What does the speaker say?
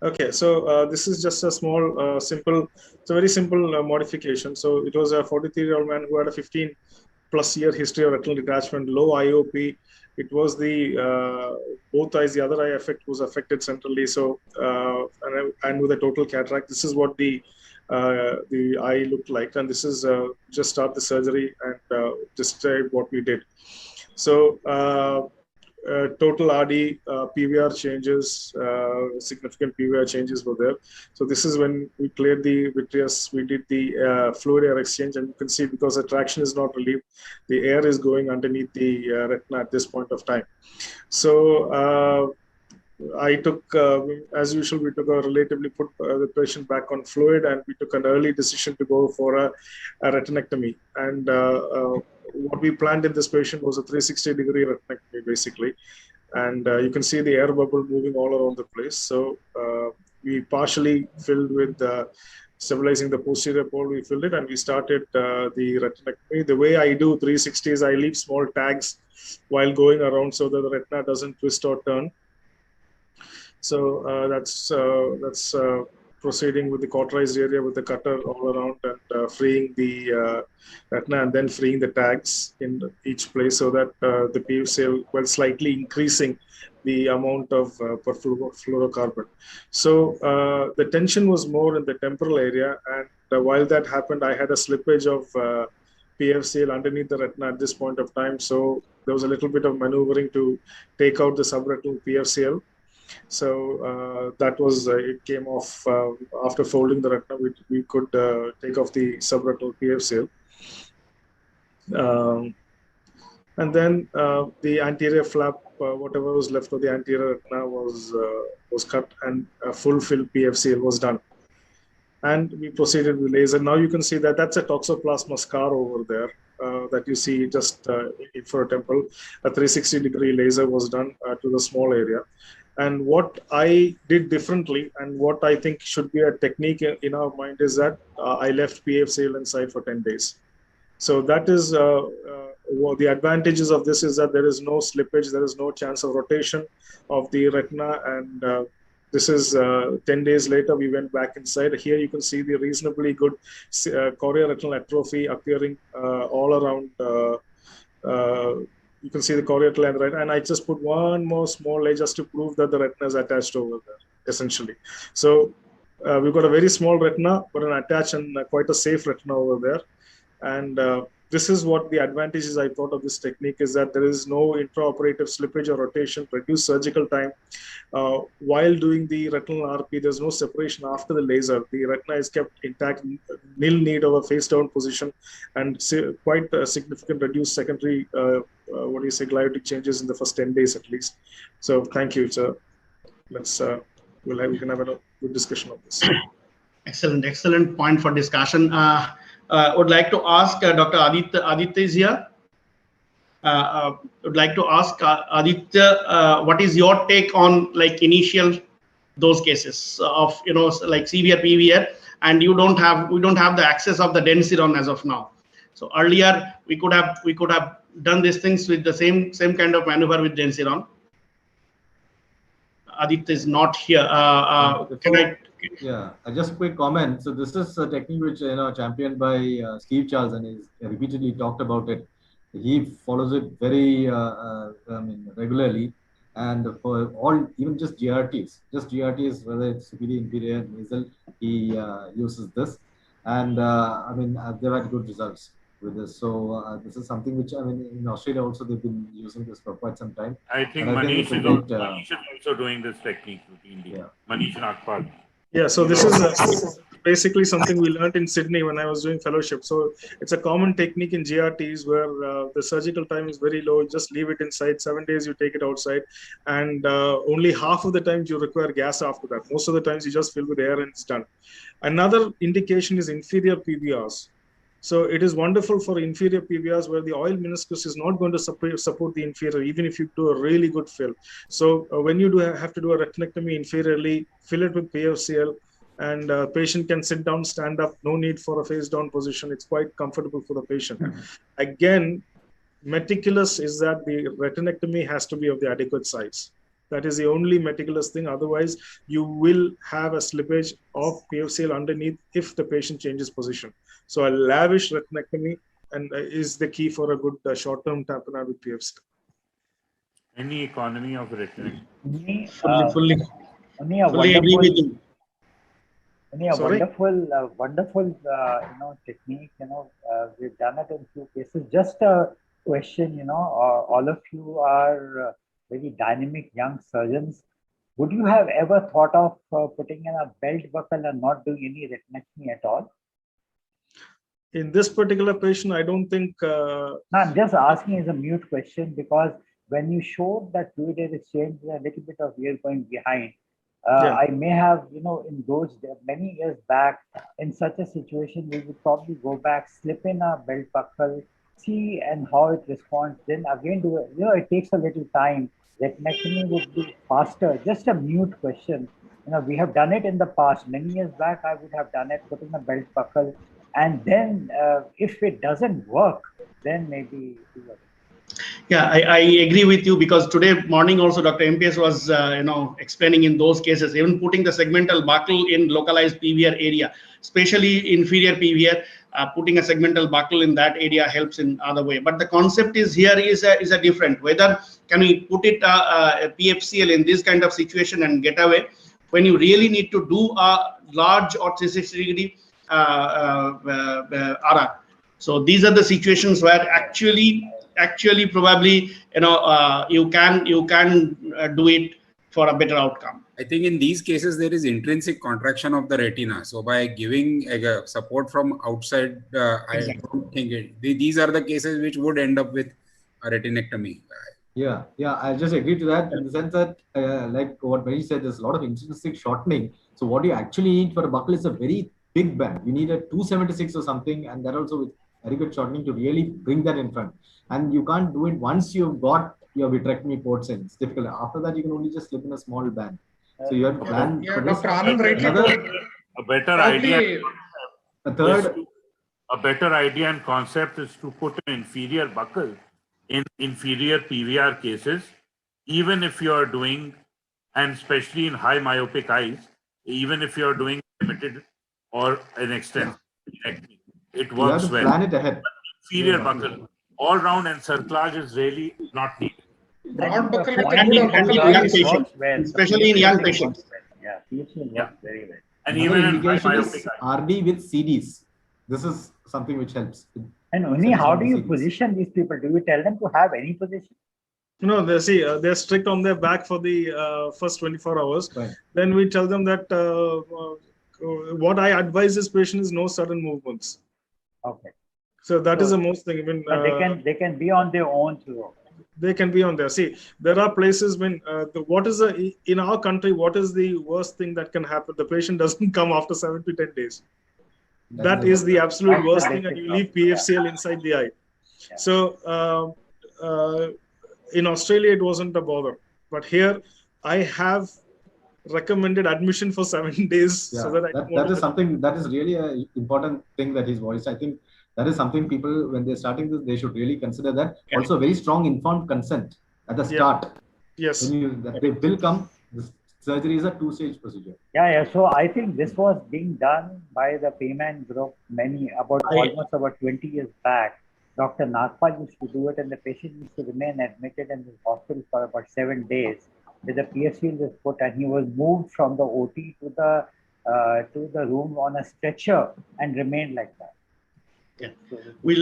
Okay, so this is just a small, it's a very simple modification. So it was a 43-year-old man who had a 15 plus year history of retinal detachment, low IOP. It was the both eyes, the other eye effect was affected centrally. So and with a total cataract, this is what the eye looked like, and this is just start the surgery and describe what we did. So total RD, PVR changes, significant PVR changes were there. So this is when we cleared the vitreous, we did the fluid air exchange, and you can see because the traction is not relieved, the air is going underneath the retina at this point of time. So I took, as usual, we took a relatively put the patient back on fluid, and we took an early decision to go for a retinectomy. And what we planned in this patient was a 360-degree retinectomy, basically. And you can see the air bubble moving all around the place. So we partially filled with stabilizing the posterior pole, we filled it, and we started the retinectomy. The way I do 360 is I leave small tags while going around so that the retina doesn't twist or turn. So that's proceeding with the cauterized area with the cutter all around and freeing the retina and then freeing the tags in each place so that the PFCL, well, slightly increasing the amount of perfluorocarbon. So the tension was more in the temporal area, and while that happened, I had a slippage of PFCL underneath the retina at this point of time. So there was a little bit of maneuvering to take out the subretinal PFCL. So that was it came off after folding the retina. We could take off the subretinal PFCL, and then the anterior flap, whatever was left of the anterior retina, was cut, and a full fill PFCL was done. And we proceeded with laser. Now you can see that that's a toxoplasma scar over there that you see just infratemporal. A 360-degree laser was done to the small area. And what I did differently, and what I think should be a technique in our mind, is that I left PFCL inside for 10 days. So that is the advantages of this is that there is no slippage, there is no chance of rotation of the retina, and this is 10 days later, we went back inside. Here you can see the reasonably good chorioretinal atrophy appearing all around. You can see the chorioretinal line, right? And I just put one more small layer just to prove that the retina is attached over there, essentially. So we've got a very small retina, but an attached and quite a safe retina over there. And this is what the advantages I thought of this technique is that there is no intraoperative slippage or rotation, reduced surgical time. While doing the retinal RP, there's no separation after the laser. The retina is kept intact, nil need of a face down position, and quite a significant reduced secondary, gliotic changes in the first 10 days at least. So thank you, sir. Let's, we can have a good discussion of this. Excellent point for discussion. Would like to ask Dr. Aditya is here. Would like to ask Aditya, what is your take on like initial those cases of like severe PVR, and we don't have the access of the Densiron as of now. So earlier we could have done these things with the same kind of maneuver with Densiron. Aditya is not here. Yeah, just quick comment. So this is a technique which championed by Steve Charles, and he's repeatedly talked about it. He follows it very regularly, and for all, even just GRTs, whether it's superior, inferior, nasal, he uses this, and they've had good results with this. So this is something which in Australia also they've been using this for quite some time. I think Manish is also doing this technique routinely. Yeah. Manish Nagpal. Yeah, so this is basically something we learned in Sydney when I was doing fellowship. So it's a common technique in GRTs where the surgical time is very low. You just leave it inside. 7 days you take it outside, and only half of the times you require gas after that. Most of the times you just fill with air and it's done. Another indication is inferior PVRs. So it is wonderful for inferior PVRs where the oil meniscus is not going to support the inferior, even if you do a really good fill. So when you have to do a retinectomy inferiorly, fill it with PFCL, and patient can sit down, stand up, no need for a face down position. It's quite comfortable for the patient. Again, meticulous is that the retinectomy has to be of the adequate size. That is the only meticulous thing. Otherwise, you will have a slippage of PFCL underneath if the patient changes position. So a lavish retinectomy is the key for a good short-term tamponade with PFCL. Any economy of retina. Fully agree with you. Sorry? Wonderful, technique. We've done it in few cases. Just a question, all of you are very dynamic young surgeons. Would you have ever thought of putting in a belt buckle and not doing any retinectomy at all? In this particular patient, I don't think. No, I'm just asking as a mute question because when you showed that fluid exchange, a little bit of ear going behind. I may have, in those many years back, in such a situation, we would probably go back, slip in a belt buckle, see and how it responds. Then again, do it. It takes a little time. Retinectomy would be faster. Just a mute question. We have done it in the past. Many years back, I would have done it, put in a belt buckle, and then if it doesn't work, then maybe. Yeah, I agree with you because today morning also Dr. MPS was explaining in those cases, even putting the segmental buckle in localized PVR area, especially inferior PVR, putting a segmental buckle in that area helps in other way. But the concept is here is a different. Whether can we put it a PFCL in this kind of situation and get away when you really need to do a large or 360 degree RR. So these are the situations where actually probably you can do it for a better outcome. I think in these cases there is intrinsic contraction of the retina. So by giving support from outside, I don't think these are the cases which would end up with a retinectomy. Yeah, I just agree to that in the sense that, like what Manish said, there's a lot of intrinsic shortening. So what you actually need for a buckle is a very big band. You need a 276 or something, and that also with very good shortening to really bring that in front. And you can't do it once you've got your vitrectomy ports in. It's difficult. After that, you can only just slip in a small band. So you have to plan. Yeah, Dr. Anand rightly told. A better idea. A better idea and concept is to put an inferior buckle in inferior PVR cases, even if you are doing, and especially in high myopic eyes, even if you are doing limited or an extensive technique, it works well. Plan it ahead. Inferior buckle, all round encirclage is really not needed. Broad buckle with And the in young patients, especially in young patients. Yeah, PFCL works very well. And even in high indication myopic is eyes. RD with CDs. This is something which helps. And only how do you position these people? Do you tell them to have any position? No, they're strict on their back for the first 24 hours. Right. Then we tell them that what I advise this patient is no sudden movements. Okay. So that is the most thing. But they can be on their own too. They can be on there. See, there are places when in our country, what is the worst thing that can happen? The patient doesn't come after 7 to 10 days. That is the absolute worst thing, and you leave PFCL inside the eye. Yeah. So in Australia, it wasn't a bother, but here I have recommended admission for 7 days. Yeah, so that is something that is really an important thing that he's voiced. I think that is something people, when they're starting this, they should really consider that. Yeah. Also, very strong informed consent at the start. Yes. They will come. This surgery is a 2-stage procedure. Yeah. So I think this was being done by the Payman group almost about 20 years back. Dr. Nagpal used to do it, and the patient used to remain admitted in the hospital for about 7 days. With the PFCL was put, and he was moved from the OT to the room on a stretcher and remained like that. Yeah. We